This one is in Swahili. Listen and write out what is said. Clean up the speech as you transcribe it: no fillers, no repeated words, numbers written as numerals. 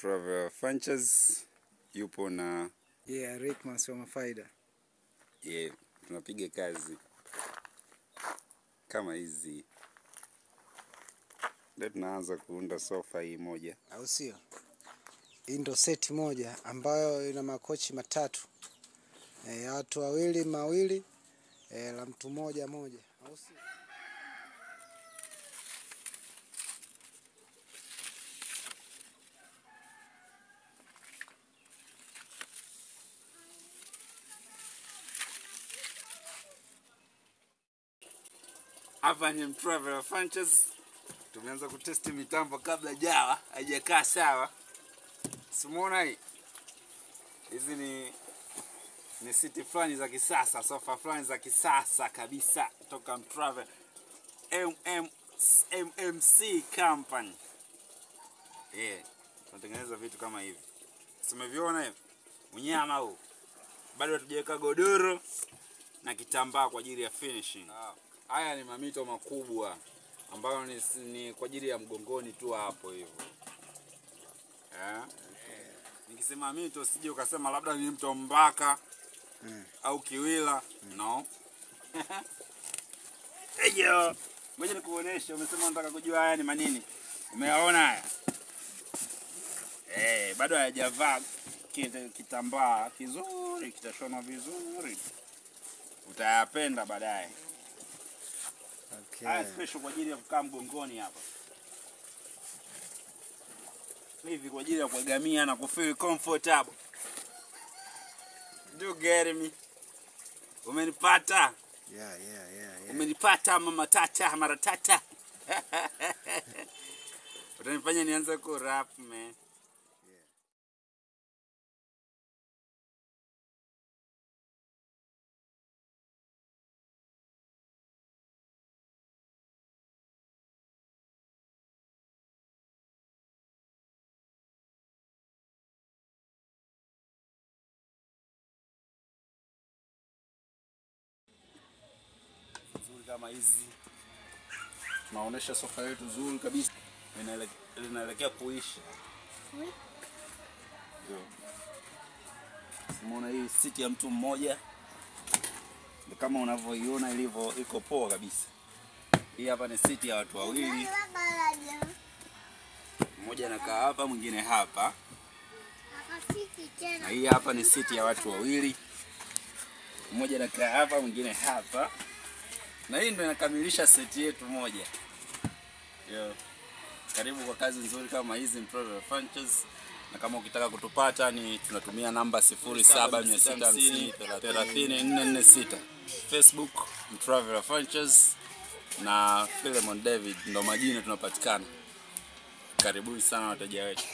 Travel Franchise yupo na Rick Masoma Faida. Tunapiga kazi kama hizi. Leo tunaanza kuunda sofa hii moja, au sio? Hii ndo seti moja ambayo ina makochi matatu. Watu mawili, la mtu moja, au sio? Hapa ni Travel Franchise. Tumeanza kutesti mitambo kabla haijakaa sawa. Simuona hii. Hizi ni city fulani za kisasa, sofa fulani za kisasa kabisa kutoka Travel MMC Company. Tunatengeneza vitu kama hivi. Umeviona hivi? Unyama huu. Bado hatujaweka godoro na kitambaa kwa ajili ya finishing. Haya ni mamito makubwa ambayo ni kwa ajili ya mgongoni tu hapo hivyo. Nikisema mito sije ukasema labda ni mto Mbaka au Kiwila. No. Ejo, ngoja nikuoneshe. Umesema unataka kujua haya ni manini. Umeyaona haya? Bado hayajavaa kitambaa kizuri, kitashonwa vizuri. Utayapenda baadaye. Haya special kwa ajili ya kukaa mgongoni hapa. Hivi kwa ajili ya kuegamia na kufeel comfortable. Do get me? Umenipata? Yeah. Umenipata mama tata, mara tata. Utanifanya nianze ku rap man. Kama hizi tunaonesha sofa yetu nzuri kabisa, linaelekea kuisha. Umeona hii siti ya mtu mmoja kama unavyoiona ilivyo, iko poa kabisa. Hii hapa ni siti ya watu wawili, mmoja anakaa hapa, mwingine hapa. Na hii hapa ni siti ya watu wawili, mmoja anakaa hapa, mwingine hapa. Na hii ndio inakamilisha seti yetu moja. Karibu kwa kazi nzuri kama hizi Travel Franchise. Na kama ukitaka kutupata ni tunatumia namba 0765030446. Facebook Travel Franchise na Philemon David ndo majina tunapatikana. Karibuni sana wateja wetu.